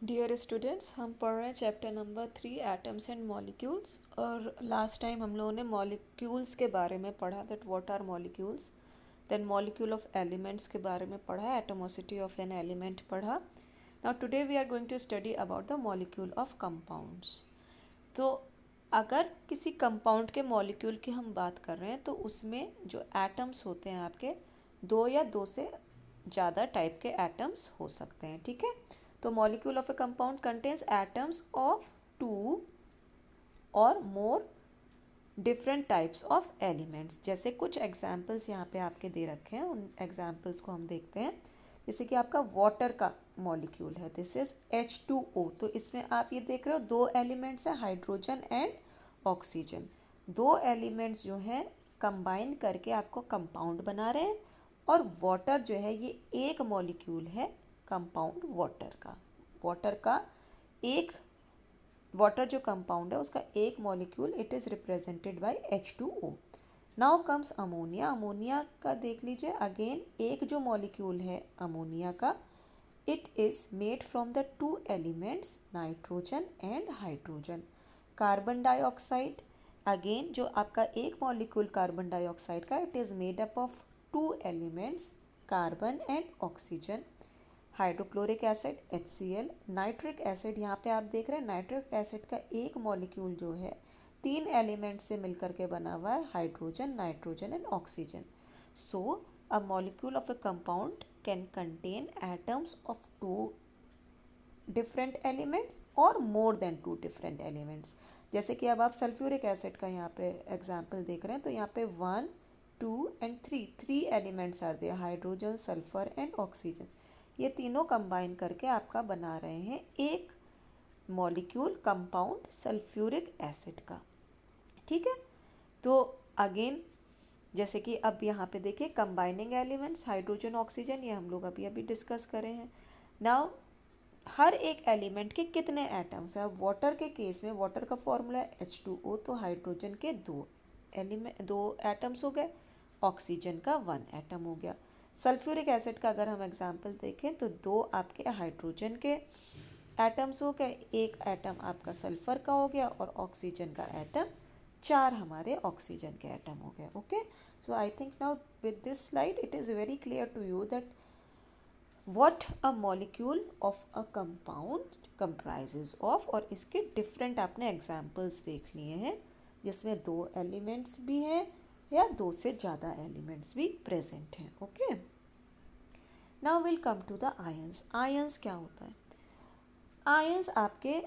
Dear students, हम पढ़ रहे हैं chapter number 3 atoms and molecules. और लास्ट टाइम हम लोगों ने मॉलिक्यूल्स के बारे में पढ़ा, that what are molecules. Then molecule of elements के बारे में पढ़ा, एटमोसिटी ऑफ एन एलिमेंट पढ़ा। Now today we are going to study about the molecule of compounds. तो अगर किसी कंपाउंड के मॉलिक्यूल की हम बात कर रहे हैं तो उसमें जो एटम्स होते हैं आपके दो या दो से ज़्यादा टाइप के एटम्स हो सकते हैं। ठीक है, तो molecule of a compound contains atoms of two और more different types of elements. जैसे कुछ एग्जाम्पल्स यहाँ पे आपके दे रखे हैं, उन एग्जाम्पल्स को हम देखते हैं। जैसे कि आपका वाटर का मॉलिक्यूल है, दिस इज H2O। तो इसमें आप ये देख रहे हो दो एलिमेंट्स हैं, हाइड्रोजन एंड ऑक्सीजन। दो एलिमेंट्स जो हैं कंबाइन करके आपको कंपाउंड बना रहे हैं। और वाटर जो है ये एक मॉलिक्यूल है कंपाउंड वाटर का एक वाटर जो कंपाउंड है उसका एक molecule, it is represented by H2O। Now comes ammonia. Ammonia का देख लीजिए, अगेन एक जो मॉलिक्यूल है अमोनिया का, it is made from the two elements nitrogen and hydrogen. Carbon dioxide, again जो आपका एक मॉलिक्यूल कार्बन डाइऑक्साइड का, it is made up of two elements carbon and oxygen. Hydrochloric acid HCl। Nitric acid, यहाँ पे आप देख रहे हैं नाइट्रिक एसिड का एक मॉलिक्यूल जो है तीन एलिमेंट से मिलकर के बना हुआ है, hydrogen, nitrogen and oxygen. So a molecule of a compound can contain atoms of two different elements और more than two different elements. जैसे कि अब आप सल्फ्यूरिक एसिड का यहाँ पे एग्जाम्पल देख रहे हैं, तो यहाँ पे 1, 2 and 3 elements are there, hydrogen, sulphur and oxygen. ये तीनों कंबाइन करके आपका बना रहे हैं एक मॉलिक्यूल कंपाउंड सल्फ्यूरिक एसिड का। ठीक है, तो अगेन जैसे कि अब यहाँ पे देखिए कंबाइनिंग एलिमेंट्स हाइड्रोजन, ऑक्सीजन, ये हम लोग अभी अभी डिस्कस करे हैं। नाउ हर एक एलिमेंट के कितने एटम्स हैं? वाटर के केस में वाटर का फॉर्मूला है H2O, तो हाइड्रोजन के दो एटम्स हो गए, ऑक्सीजन का 1 एटम हो गया। सल्फ्यूरिक एसिड का अगर हम एग्जांपल देखें तो दो आपके हाइड्रोजन के एटम्स हो गए, एक एटम आपका सल्फर का हो गया और ऑक्सीजन का एटम 4 हमारे ऑक्सीजन के एटम हो गए। Okay, so I think now with this slide it is very clear to you that what a molecule of a compound comprises of। और इसके डिफरेंट आपने एग्जाम्पल्स देख लिए हैं जिसमें दो एलिमेंट्स भी हैं या दो से ज़्यादा एलिमेंट्स भी प्रेजेंट हैं। Okay, now will come to the ions. Ions क्या होता है? आयंस आपके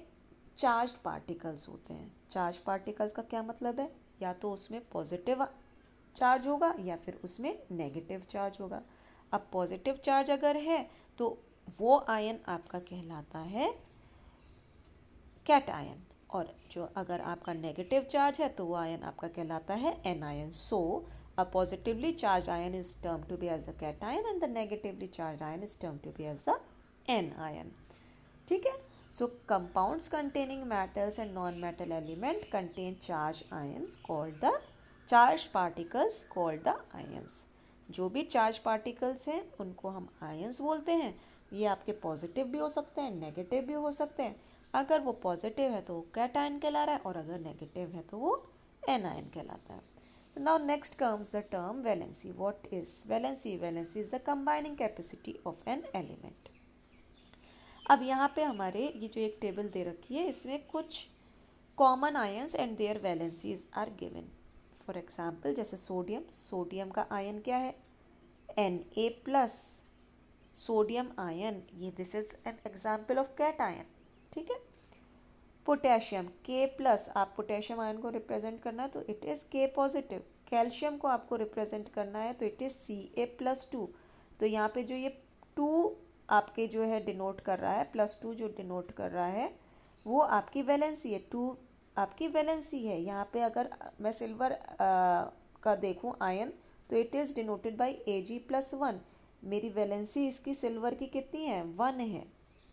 चार्ज पार्टिकल्स होते हैं। चार्ज पार्टिकल्स का क्या मतलब है? या तो उसमें पॉजिटिव चार्ज होगा या फिर उसमें नेगेटिव चार्ज होगा। अब पॉजिटिव चार्ज अगर है तो वो आयन आपका कहलाता है कैटायन, और जो अगर आपका नेगेटिव चार्ज है तो वो आयन आपका कहलाता है anion. So a positively charge ion is term to be as the cation and the negatively charge ion is term to be as the anion. ठीक है, so compounds containing metals and non metal element contain charge ions called the charge particles called the ions. जो भी charge particles हैं उनको हम ions बोलते हैं। ये आपके पॉजिटिव भी हो सकते हैं, नेगेटिव भी हो सकते हैं। अगर वो पॉजिटिव है तो वो कैटायन कहला रहा है और अगर नेगेटिव है तो वो एनायन कहलाता है। So now next comes the term valency. What is valency? Valency is the combining capacity of an element. अब यहाँ पे हमारे ये जो एक टेबल दे रखी है इसमें कुछ common ions and their valencies are given. For example जैसे सोडियम, सोडियम का आयन क्या है? Na+। सोडियम आयन, ये this is an example of cation. ठीक है, पोटेशियम K+, आप पोटेशियम आयन को रिप्रेजेंट करना है तो it is K positive. Calcium को आपको रिप्रेजेंट करना है तो इट इज़ Ca+2। तो यहाँ पे जो ये 2 आपके जो है डिनोट कर रहा है, +2 जो डिनोट कर रहा है वो आपकी वैलेंसी है। 2 आपकी वैलेंसी है। यहाँ पे अगर मैं सिल्वर का देखूँ आयन तो it is denoted by Ag+1। मेरी वैलेंसी इसकी सिल्वर की कितनी है? 1 है।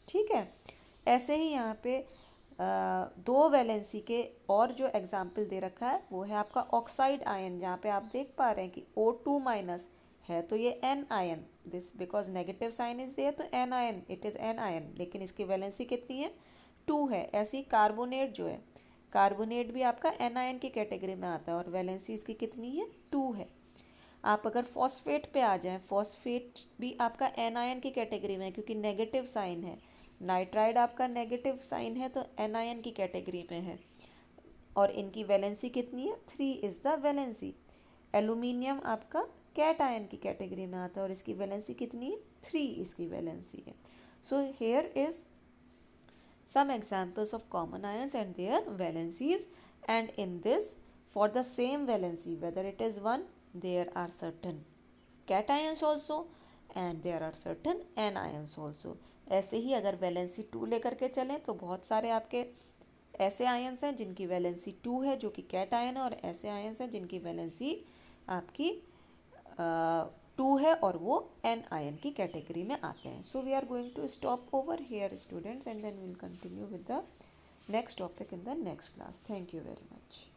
ठीक है, ऐसे ही यहाँ पे दो वैलेंसी के और जो एग्जाम्पल दे रखा है वो है आपका ऑक्साइड आयन। जहाँ पे आप देख पा रहे हैं कि O2- है तो ये N ion, this because negative sign is there तो anion, it is anion, लेकिन इसकी वैलेंसी कितनी है, 2 है। ऐसी कार्बोनेट जो है, कार्बोनेट भी आपका एन आयन की कैटेगरी में आता है और वैलेंसी इसकी कितनी है, 2 है। आप अगर फॉस्फेट पे आ जाएं, फॉस्फेट भी आपका एन आयन की कैटेगरी में है क्योंकि नेगेटिव साइन है। नाइट्राइड आपका नेगेटिव साइन है तो एन आयन की कैटेगरी में है और इनकी वैलेंसी कितनी है, 3 इज़ द वैलेंसी। एल्यूमिनियम आपका कैट आयन की कैटेगरी में आता है और इसकी वैलेंसी कितनी है, 3 इसकी वैलेंसी है। So here is some examples of common ions and their valencies, and in this for the same valency whether it is 1 there are certain cations also and there are certain anions also। ऐसे ही अगर valency 2 लेकर के चलें तो बहुत सारे आपके ऐसे आयंस हैं जिनकी वैलेंसी 2 है जो कि कैट आयन है और ऐसे आयंस हैं जिनकी वैलेंसी आपकी 2 है और वो एन आयन की कैटेगरी में आते हैं। So we are going to stop over here students and then we will continue with the next topic in the next class. Thank you very much.